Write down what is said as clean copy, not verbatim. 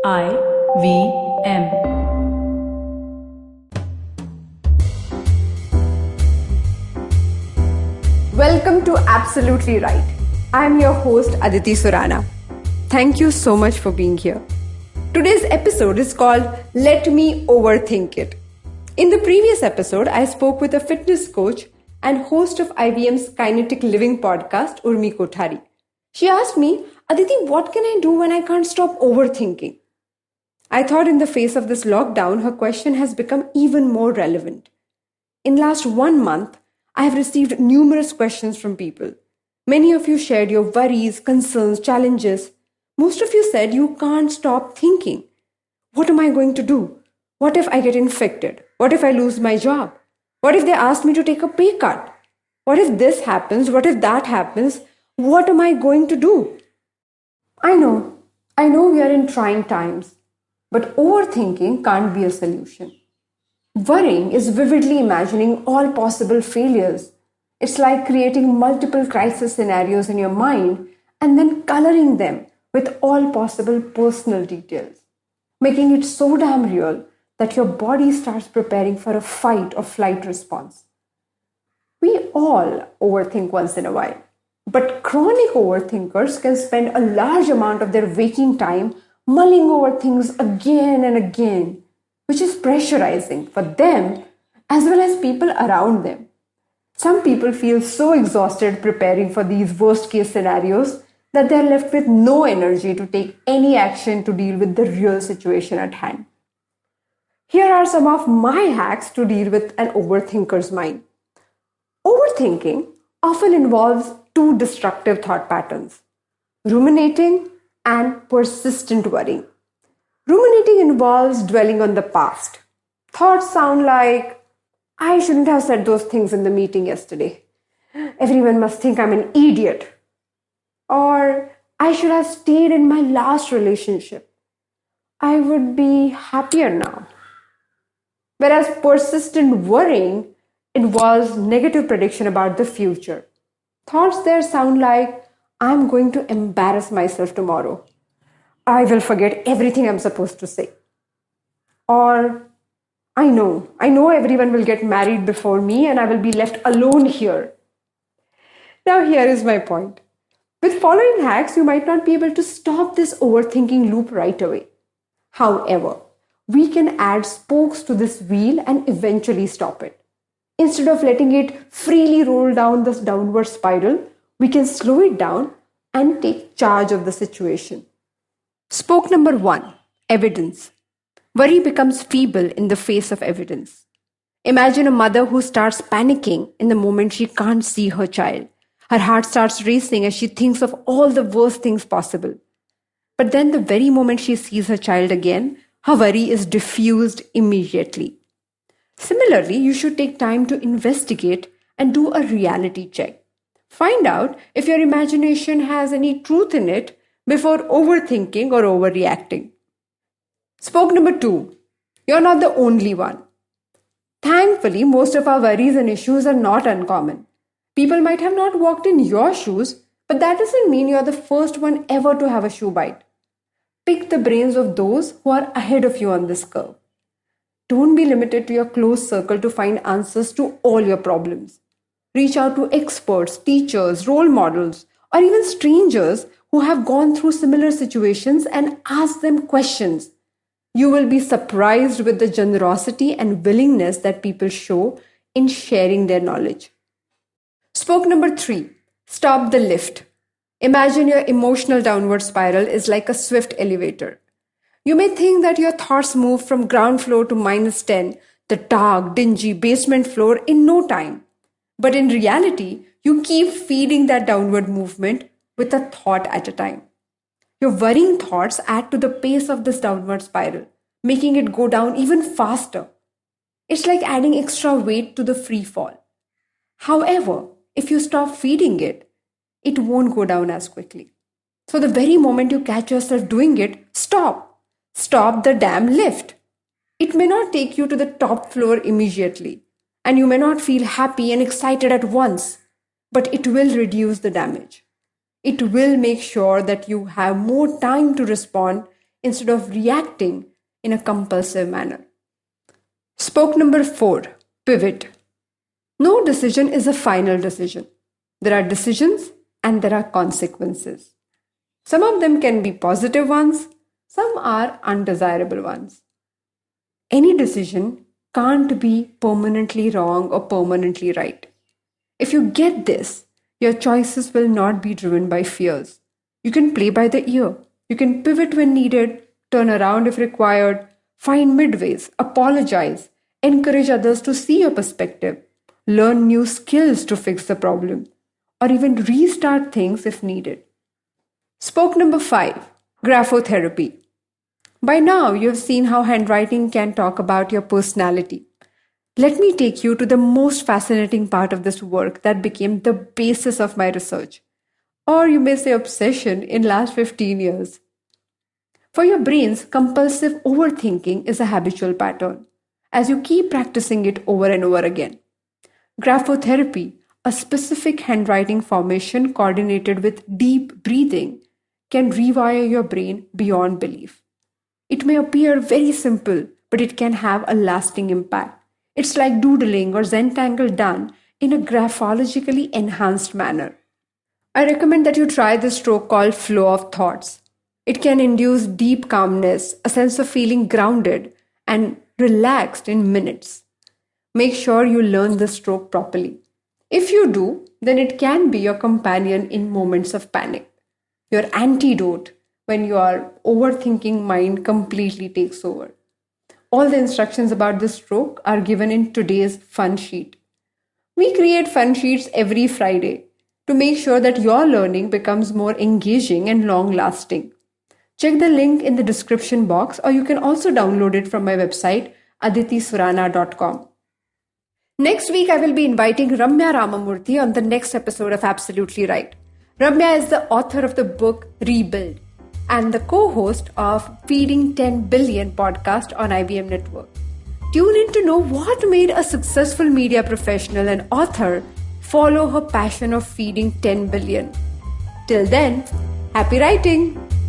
IVM. Welcome to Absolutely Right. I'm your host Aditi Surana. Thank you so much for being here. Today's episode is called Let Me Overthink It. In the previous episode, I spoke with a fitness coach and host of IVM's Kinetic Living podcast, Urmi Kothari. She asked me, Aditi, what can I do when I can't stop overthinking? I thought in the face of this lockdown, her question has become even more relevant. In last 1 month, I have received numerous questions from people. Many of you shared your worries, concerns, challenges. Most of you said you can't stop thinking. What am I going to do? What if I get infected? What if I lose my job? What if they ask me to take a pay cut? What if this happens? What if that happens? What am I going to do? I know we are in trying times, but overthinking can't be a solution. Worrying is vividly imagining all possible failures. It's like creating multiple crisis scenarios in your mind and then coloring them with all possible personal details, making it so damn real that your body starts preparing for a fight or flight response. We all overthink once in a while, but chronic overthinkers can spend a large amount of their waking time mulling over things again and again, which is pressurizing for them as well as people around them. Some people feel so exhausted preparing for these worst case scenarios that they are left with no energy to take any action to deal with the real situation at hand. Here are some of my hacks to deal with an overthinker's mind. Overthinking often involves two destructive thought patterns: ruminating and persistent worrying. Ruminating involves dwelling on the past. Thoughts sound like, I shouldn't have said those things in the meeting yesterday. Everyone must think I'm an idiot. Or, I should have stayed in my last relationship. I would be happier now. Whereas persistent worrying involves negative prediction about the future. Thoughts there sound like, I'm going to embarrass myself tomorrow. I will forget everything I'm supposed to say. Or, I know everyone will get married before me and I will be left alone here. Now, here is my point. With following hacks, you might not be able to stop this overthinking loop right away. However, we can add spokes to this wheel and eventually stop it. Instead of letting it freely roll down this downward spiral, we can slow it down and take charge of the situation. Spoke number 1, evidence. Worry becomes feeble in the face of evidence. Imagine a mother who starts panicking in the moment she can't see her child. Her heart starts racing as she thinks of all the worst things possible. But then the very moment she sees her child again, her worry is diffused immediately. Similarly, you should take time to investigate and do a reality check. Find out if your imagination has any truth in it before overthinking or overreacting. Spoke number 2, you're not the only one. Thankfully, most of our worries and issues are not uncommon. People might have not walked in your shoes, but that doesn't mean you're the first one ever to have a shoe bite. Pick the brains of those who are ahead of you on this curve. Don't be limited to your close circle to find answers to all your problems. Reach out to experts, teachers, role models, or even strangers who have gone through similar situations and ask them questions. You will be surprised with the generosity and willingness that people show in sharing their knowledge. Spoke number 3, stop the lift. Imagine your emotional downward spiral is like a swift elevator. You may think that your thoughts move from ground floor to -10, the dark, dingy basement floor, in no time. But in reality, you keep feeding that downward movement with a thought at a time. Your worrying thoughts add to the pace of this downward spiral, making it go down even faster. It's like adding extra weight to the free fall. However, if you stop feeding it, it won't go down as quickly. So the very moment you catch yourself doing it, stop. Stop the damn lift. It may not take you to the top floor immediately, and you may not feel happy and excited at once, but it will reduce the damage. It will make sure that you have more time to respond instead of reacting in a compulsive manner. Spoke number 4, pivot. No decision is a final decision. There are decisions and there are consequences. Some of them can be positive ones, some are undesirable ones. Any decision can't be permanently wrong or permanently right. If you get this, your choices will not be driven by fears. You can play by the ear. You can pivot when needed, turn around if required, find midways, apologize, encourage others to see your perspective, learn new skills to fix the problem, or even restart things if needed. Spoke number 5, graphotherapy. By now, you have seen how handwriting can talk about your personality. Let me take you to the most fascinating part of this work that became the basis of my research, or you may say obsession, in last 15 years. For your brains, compulsive overthinking is a habitual pattern, as you keep practicing it over and over again. Graphotherapy, a specific handwriting formation coordinated with deep breathing, can rewire your brain beyond belief. It may appear very simple, but it can have a lasting impact. It's like doodling or Zentangle done in a graphologically enhanced manner. I recommend that you try this stroke called flow of thoughts. It can induce deep calmness, a sense of feeling grounded and relaxed in minutes. Make sure you learn the stroke properly. If you do, then it can be your companion in moments of panic, your antidote when your overthinking mind completely takes over. All the instructions about this stroke are given in today's fun sheet. We create fun sheets every Friday to make sure that your learning becomes more engaging and long-lasting. Check the link in the description box, or you can also download it from my website, aditisurana.com. Next week, I will be inviting Ramya Ramamurthy on the next episode of Absolutely Right. Ramya is the author of the book Rebuild and the co-host of Feeding 10 Billion podcast on IBM Network. Tune in to know what made a successful media professional and author follow her passion of feeding 10 billion. Till then, happy writing!